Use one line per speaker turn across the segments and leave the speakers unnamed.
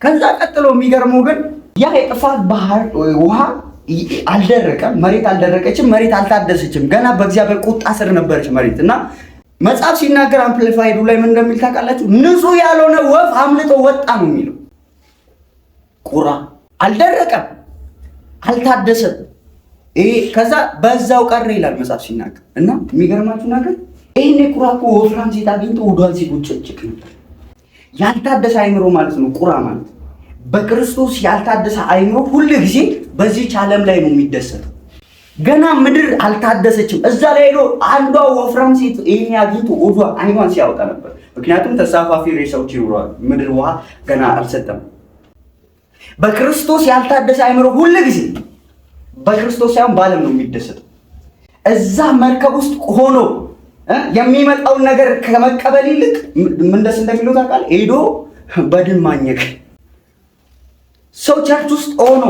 ከዛ ቀጥሎ የሚገርመው ግን ያ የጥፋት ባህር ውሃ አልደረቀም፣ መሬት አልደረቀችም፣ መሬት አልታደሰችም። ገና በእግዚአብሔር ቁጣ ስር ነበረች መሬት እና መጽሐፍ ሲናገር አምፕሊፋይዱ ላይ ምን እንደሚል ታውቃላችሁ? ንጹህ ያልሆነ ወፍ አምልጦ ወጣ ነው የሚለው። ቁራ አልደረቀም፣ አልታደሰም። ከዛ በዛው ቀረ ይላል መጽሐፍ ሲናገር እና የሚገርማችሁ ነገር ይሄኔ ቁራ እኮ ወፍራም ሴት አግኝቶ ወዷን ሲጎጨጭቅ ነበር። ያልታደሰ አይምሮ ማለት ነው ቁራ ማለት። በክርስቶስ ያልታደሰ አይምሮ ሁሉ ጊዜ በዚህች ዓለም ላይ ነው የሚደሰተው። ገና ምድር አልታደሰችም። እዛ ላይ ሄዶ አንዷ ወፍራም ሴት ይሄን አግኝቶ ወዷ አይኗን ሲያወጣ ነበር። ምክንያቱም ተሳፋፊ ሬሳዎች ይኖራሉ። ምድር ውሃ ገና አልሰጠም። በክርስቶስ ያልታደሰ አይምሮ ሁሉ ጊዜ በክርስቶስ ሳይሆን በዓለም ነው የሚደሰተው። እዛ መርከብ ውስጥ ሆኖ የሚመጣውን ነገር ከመቀበል ይልቅ ምን ደስ እንደሚለው ታውቃለህ? ሄዶ በድን ማኘክ። ሰው ቸርች ውስጥ ሆኖ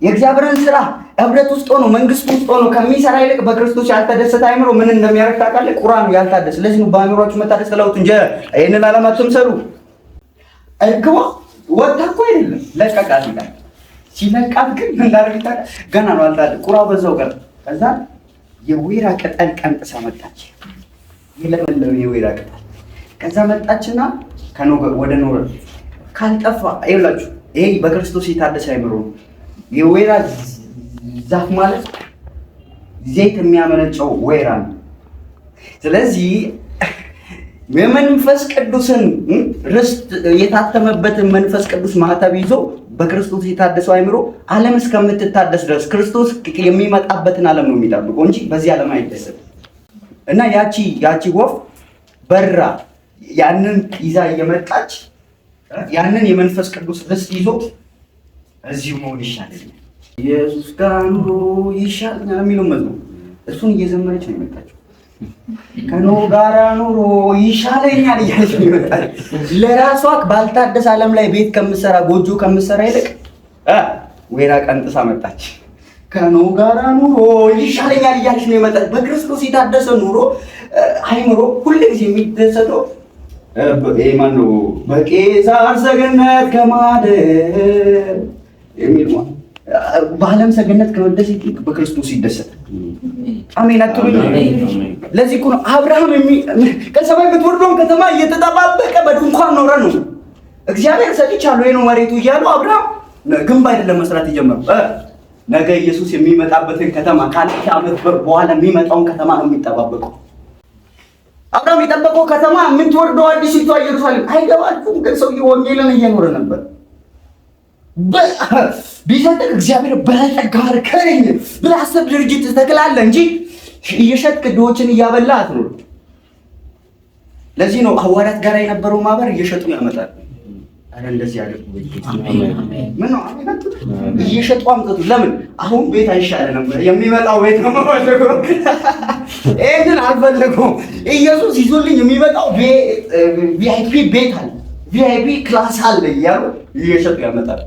የእግዚአብሔርን ስራ ህብረት ውስጥ ሆኖ መንግስት ውስጥ ሆኖ ከሚሰራ ይልቅ በክርስቶስ ያልተደሰተ አይምሮ ምን እንደሚያደርግ ታውቃለህ? ቁራ ነው ያልታደሰ። ስለዚህ ነው በአይምሮአችሁ መታደስ ተለውጡ እንጂ ይሄንን ዓለም አትምሰሉ። እርግቧ ወጣ እኮ አይደለም ለቀቃት ይላል። ሲለቃት ግን ምን እንዳደረገ ታውቃለህ? ገና ነው አልታደሰ። ቁራው በዛው ቀረ። ከዛ የወይራ ቅጠል ቀንጥሳ መጣች። የለመለመ የወይራ ቅጠል ከዛ መጣችና ወደ ኖረ ካልጠፋ ይኸውላችሁ፣ ይሄ በክርስቶስ የታደሰ አይምሮ ነው። የወይራ ዛፍ ማለት ዘይት የሚያመነጨው ወይራ ነው። ስለዚህ የመንፈስ ቅዱስን ርስት የታተመበትን መንፈስ ቅዱስ ማህተብ ይዞ በክርስቶስ የታደሰው አይምሮ ዓለም እስከምትታደስ ድረስ ክርስቶስ የሚመጣበትን ዓለም ነው የሚጠብቀው እንጂ በዚህ ዓለም አይደሰትም። እና ያቺ ወፍ በራ ያንን ይዛ እየመጣች ያንን የመንፈስ ቅዱስ ርስት ይዞ እዚሁ መሆን ይሻለኛል፣ ኢየሱስ ጋር ኑሮ ይሻለኛል የሚለው መዝሙር እሱን እየዘመረች ነው የመጣችው። ከኖህ ጋር ኑሮ ይሻለኛል እያለች ነው የመጣችው። ለራሷ ባልታደሰ ዓለም ላይ ቤት ከምትሰራ ጎጆ ከምትሰራ ይልቅ ወይራ ቀንጥሳ መጣች። ከኖህ ጋር ኑሮ ይሻለኛል እያለች ነው የመጣችው። በክርስቶስ የታደሰ ኑሮ አይምሮ ሁልጊዜ የሚደሰተው ማነው? በቄሳር ሰገነት ከማደር የሚል ነው። በዓለም ሰገነት ከመደሰት ይልቅ በክርስቶስ ይደሰታል። አሜን አትሉኝ? ለዚህ እኮ ነው አብርሃም ከሰማይ የምትወርደውን ከተማ እየተጠባበቀ በድንኳን ኖረ ነው። እግዚአብሔር ሰጥቻለሁ ነው መሬቱ እያለው አብርሃም ግንብ አይደለም መስራት የጀመረው። ነገ ኢየሱስ የሚመጣበትን ከተማ ከአንድ ዓመት በኋላ የሚመጣውን ከተማ ነው የሚጠባበቀው። አብርሃም የጠበቀው ከተማ የምትወርደው አዲሲቷ ኢየሩሳሌም አይገባችሁም? ግን ሰውዬው ወንጌልን እየኖረ ነበር። ቢሰጥህ እግዚአብሔር በጸጋ ባርከኝ ብለህ አስብ። ድርጅት ትተክላለህ እንጂ እየሸጥክ ድሆችን እያበላህ አትኖር። ለዚህ ነው ሐዋርያት ጋር የነበረው ማህበር እየሸጡ ያመጣል። አረ እንደዚህ ያደርጉ ምን ነው እየሸጡ አምጥቱ። ለምን አሁን ቤት አይሻለንም? የሚመጣው ቤት ነው ማለት ነው። ይሄንን አልፈለገውም። ኢየሱስ ይዞልኝ የሚመጣው ቪአይፒ ቤት አለ፣ ቪአይፒ ክላስ አለ እያሉ እየሸጡ ያመጣል።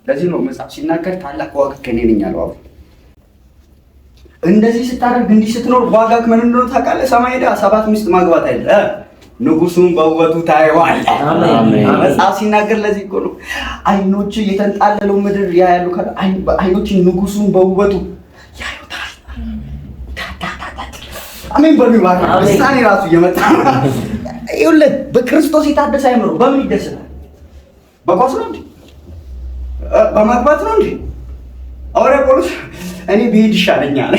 ለዚህ ነው መጽሐፍ ሲናገር ታላቅ ዋጋ ከኔ ነኝ አለው። እንደዚህ ስታደርግ እንዲህ ስትኖር ዋጋ ምን እንደሆነ ታውቃለህ? ሰማይ ሄዳ 7 ሚስት ማግባት አይደለ? ንጉሱን በውበቱ ታየዋለህ። አሜን። መጽሐፍ ሲናገር ለዚህ እኮ ነው አይኖች የተንጣለለው ምድር ያያሉ። አይኖች ንጉሱን በውበቱ ያዩታል። አሜን በሚባል ምሳሌ ራሱ እየመጣ ይኸውልህ፣ በክርስቶስ የታደሰ አይምሮ በምን ይደሰታል? በኳስ ነው እንዴ? በማግባት ነው እንዴ? አውሬ ፖሊስ እኔ ብሄድ ይሻለኛል።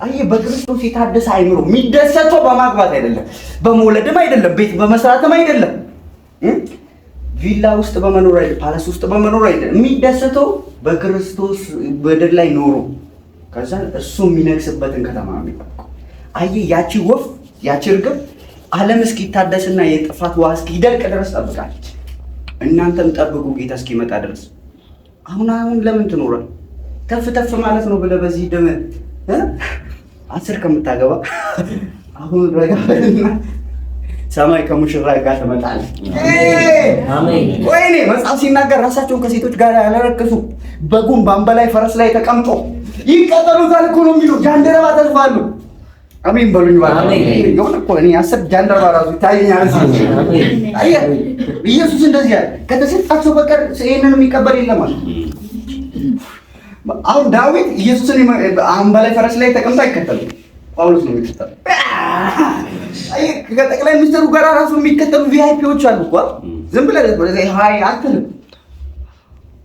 አየህ፣ በክርስቶስ የታደሰ አይምሮ የሚደሰተው በማግባት አይደለም፣ በመውለድም አይደለም፣ ቤት በመስራትም አይደለም፣ ቪላ ውስጥ በመኖር አይደለም፣ ፓላስ ውስጥ በመኖር አይደለም። የሚደሰተው በክርስቶስ በምድር ላይ ኖሮ ከዛ እሱ የሚነግስበትን ከተማ ነው የሚጠብቀው። አየህ፣ ያቺ ወፍ ያቺ እርግብ ዓለም እስኪታደስና የጥፋት ውሃ እስኪደርቅ ድረስ ጠብቃለች። እናንተም ጠብቁ ጌታ እስኪመጣ ድረስ። አሁን ለምን ትኖራል? ተፍ ተፍ ማለት ነው ብለህ በዚህ ደም 10 ከምታገባ አሁን ረጋልና ሰማይ ከሙሽራ ጋር ትመጣለህ። አሜን። ወይኔ መጽሐፍ ሲናገር ራሳቸውን ከሴቶች ጋር ያለረከሱ በጉም በአንበላይ ፈረስ ላይ ተቀምጦ ይቀጠሉታል እኮ ነው የሚለው። ጃንደረባ ተስፋሉ አሜን በሉኝ። የሆነ እኮ እኔ አስር ጃንደረባ ራሱ ይታየኛል። አየህ ኢየሱስ እንደዚህ ያለ ከተሰጣቸው በቀር ይሄንን የሚቀበል የለም አለ። አሁን ዳዊት ኢየሱስን በላይ ፈረስ ላይ ተቀምጦ አይከተልም፣ ጳውሎስ ነው የሚከተለው። አየህ ከጠቅላይ ሚኒስትሩ ጋር ራሱ የሚከተሉ ቪአይፒዎች አሉ እኮ ዝም ብለህ ወደዚህ ሃይ አትልም።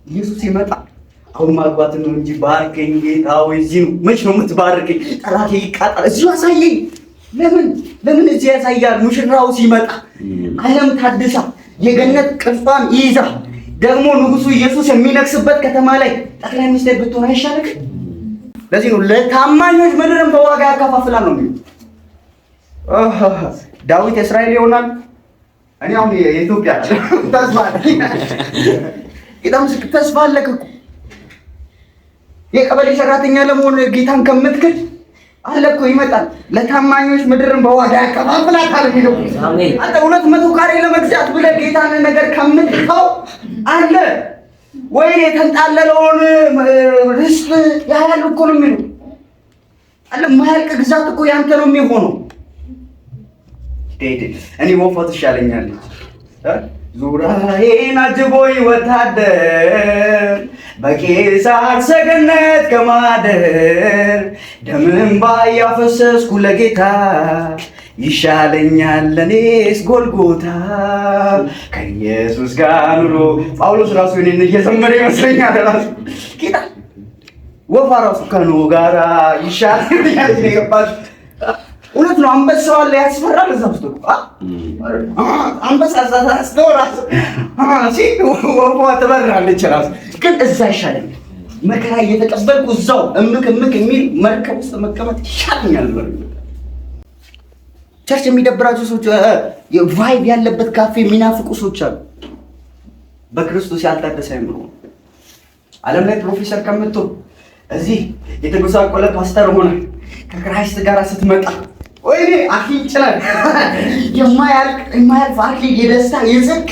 ኢየሱስ ሲመጣ አሁን ማግባት ነው እንጂ ባርከኝ ጌታ ወይ እዚህ ነው መች ነው የምትባርከኝ? ጠላቴ ይቃጠል እዚሁ አሳየኝ። ለምን እዚህ ያሳያል? ሙሽራው ሲመጣ ዓለም ታድሳ የገነት ቅርጿን ይይዛ ደግሞ ንጉሱ ኢየሱስ የሚነግስበት ከተማ ላይ ጠቅላይ ሚኒስትር ብትሆን አይሻልም? ለዚህ ነው ለታማኞች ምድርን በዋጋ ያከፋፍላል ነው የሚለው። ዳዊት የእስራኤል ይሆናል። እኔ አሁን የኢትዮጵያ ተስፋ አለክ እኮ የቀበሌ ሰራተኛ ለመሆን ጌታን ከምትክድ አለ እኮ ይመጣል። ለታማኞች ምድርን በዋጋ ያከፋፍላታል የሚለው አንተ 200 ካሬ ለመግዛት ብለህ ጌታን ነገር ከምትተው አለ ወይ የተንጣለለውን ርስት ያያል እኮ ነው የሚለው አለ። ማያልቅ ግዛት እኮ ያንተ ነው የሚሆነው። እኔ ወፋት ይሻለኛለች ዙሪያዬን አጅቦኝ ወታደር በቄሳር ሰገነት ከማደር ደምን ባያፈሰስኩ ለጌታ ይሻለኛል ለኔስ ጎልጎታ ከኢየሱስ ጋር ኑሮ። ጳውሎስ ራሱ እኔን እየዘመረ ይመስለኛል ራሱ ጌታ ወፋ ራሱ ከኖ ጋራ ይሻለኛል ይገባል። እውነት ነው። አንበሳው አለ ያስፈራል። እዛ ውስጥ አንበሳ ራሱ ወፏ ትበራለች ራሱ ግን እዛ ይሻለኛል። መከራ እየተቀበልኩ እዛው እምክ የሚል መርከብ ውስጥ መቀመጥ ይሻለኛል። ቸርች የሚደብራቸው ሰዎች ቫይብ ያለበት ካፌ የሚናፍቁ ሰዎች አሉ። በክርስቶስ ያልታደሰ አይምሮ ዓለም ላይ ፕሮፌሰር ከምትሆን እዚህ የተጎሳቆለ ፓስተር ሆነ ከክራይስት ጋር ስትመጣ ወይኔ አክሊል ይችላል የማያልፍ አክሊል የደስታ የጽድቅ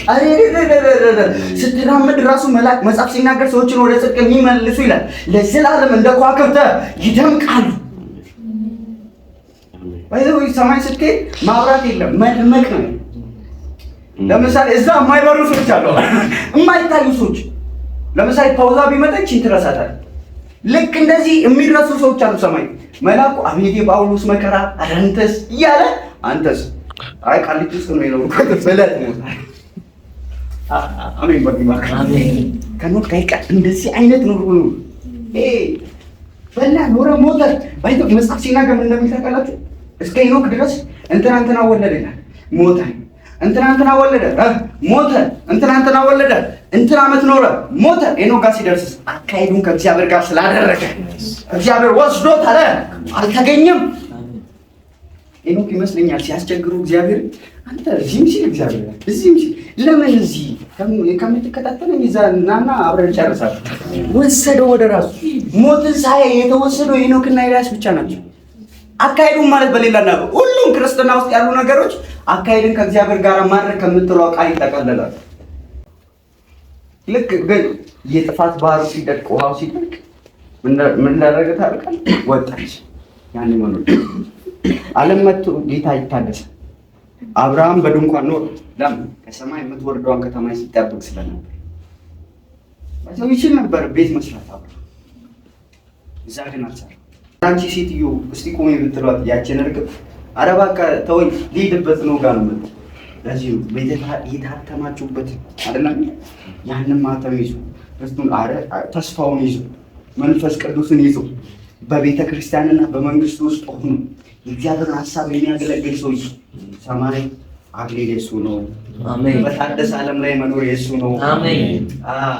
ስትራመድ ራሱ መልአክ መጽሐፍ ሲናገር ሰዎችን ወደ ጽድቅ የሚመልሱ ይላል ለዘላለም እንደ ከዋክብት ይደምቃሉ። ባይዘው ሰማይ ስትሄድ ማብራት የለም መድመቅ ነው። ለምሳሌ እዛ የማይበሩ ሰዎች አሉ፣ የማይታዩ ሰዎች። ለምሳሌ ፓውዛ ቢመጣች ትረሳታል። ልክ እንደዚህ የሚረሱ ሰዎች አሉ። ሰማይ መልአኩ አቤት የጳውሎስ መከራ አንተስ እያለ አንተስ አይ ቃሊቲ ውስጥ ነው የኖሩ በለት ሞታ አሜን በግማክ አሜን ከኖር ከይቀ እንደዚህ አይነት ኑሮ ነው። በላ ኖረ ሞተ ባይቶ መጽሐፍ ሲናገር ምን እንደሚታቀላችሁ እስከ ሄኖክ ድረስ እንትና ወለደ ይላል ሞተ፣ እንትና ወለደ ሞተ፣ እንትና ወለደ እንትና ዓመት ኖረ ሞተ። ሄኖክ ጋር ሲደርስ አካሄዱን ከእግዚአብሔር ጋር ስላደረገ እግዚአብሔር ወስዶት አለ አልተገኘም። ሄኖክ ይመስለኛል ሲያስቸግሩ እግዚአብሔር አንተ እዚህም ሲል እግዚአብሔር እዚህም ሲል ለምን እዚህ ከምትከታተለኝ ይዛናና አብረን ጨርሳለን ወሰደው ወደ ራሱ። ሞትን ሳይ የተወሰደው ሄኖክና ኤልያስ ብቻ ናቸው። አካሄዱን ማለት በሌላና ሁሉም ክርስትና ውስጥ ያሉ ነገሮች አካሄድን ከእግዚአብሔር ጋር ማድረግ ከምትለው ቃል ይጠቃለላል። ልክ ግን የጥፋት ባህሩ ሲደርቅ ውሃው ሲደርቅ ምን ላደረገ ታርቃል ወጣች። ያኔ መኖር ዓለም መጥቶ ጌታ ይታደሳል። አብርሃም በድንኳን ኖር ለምን ከሰማይ የምትወርደውን ከተማ ሲጠብቅ ስለነበር ባይዘው ይችል ነበር ቤት መስራት አብርሃም እዛ ግን አልሰራም። አንቺ ሴትዮ እስቲ ቆሜ ብትሏት ያችን እርግጥ ኧረ በቃ ተወኝ ልሂድበት ነው ጋር ነው። ለዚህ ቤተ የታተማችሁበት አይደለም ያንን ማተም ይዞ እሱን ተስፋውን ይዞ መንፈስ ቅዱስን ይዞ በቤተ ክርስቲያንና በመንግስቱ ውስጥ ሆኖ የእግዚአብሔርን ሐሳብ የሚያገለግል ሰው ሰማይ አክሊል የሱ ነው። አሜን። በታደሰ ዓለም ላይ መኖር የሱ ነው። አሜን።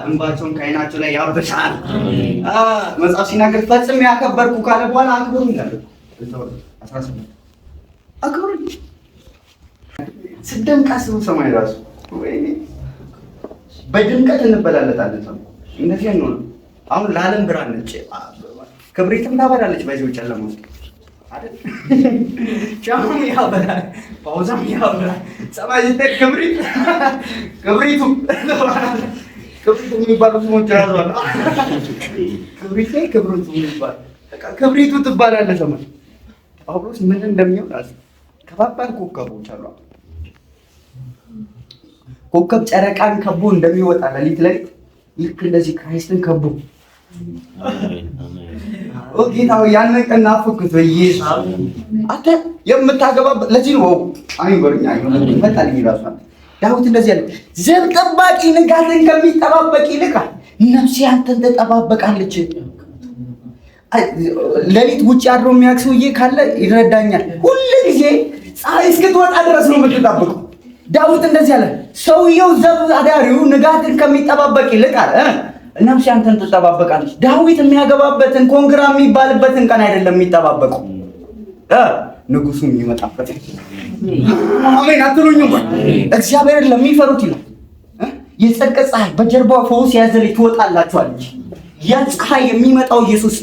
እንባቸውን ከዓይናቸው ላይ ያብሳል። መጽሐፍ ሲናገር ፈጽሜ ያከበርኩ ካለ በኋላ አክብሩ ይላል። 18 አክብሩ ስደምቅ አስቡ። ሰማይ ራሱ ወይኔ በድምቀት እንበላለጣለን። ሰው እንደዚህ ነው። አሁን ለዓለም ብርሃን ነች፣ ክብሪትም ታበራለች። በዚህ ጨለማ ውስጥ አይደል ሻሙም ያበራል፣ ፓውዛም ያበራል። ሰማይ ስትሄድ ክብሪቱ የሚባለው ስሞች ያዟል። ክብሪቱ የሚባል ክብሪቱ ትባላለች። ሰማይ ጳውሎስ ምን እንደሚሆን ከባባድ ኮከቦች አሉ። ኮከብ ጨረቃን ከቦ እንደሚወጣ ሌሊት ላይ ልክ እንደዚህ ክራይስትን ከቦ ጌታው ያንን ቀን ናፈኩት። በኢየሱስ አንተ የምታገባበት ለዚህ ነው አይበርኛ ይመጣልኝ ራሱ ዳዊት እንደዚህ ያለ ዘብ ጠባቂ ንጋትን ከሚጠባበቅ ይልቅ ነፍሴ አንተን ትጠባበቃለች። ሌሊት ውጭ አድሮ የሚያውቅ ሰውዬ ካለ ይረዳኛል። ሁሉ ጊዜ ፀሐይ እስክትወጣ ድረስ ነው የምትጠብቀው። ዳዊት እንደዚህ ያለ ሰውየው ዘብ አዳሪው ንጋትን ከሚጠባበቅ ይልቅ አለ ነፍሴ አንተን ትጠባበቃለች። ዳዊት የሚያገባበትን ኮንግራ የሚባልበትን ቀን አይደለም የሚጠባበቀው ንጉሱ የሚመጣበት። አሜን አትሉኝም? እግዚአብሔርን ለሚፈሩት ይላል የጽድቅ ፀሐይ በጀርባው ፈውስ ያዘለች ትወጣላችኋለች። ያ ፀሐይ የሚመጣው ኢየሱስ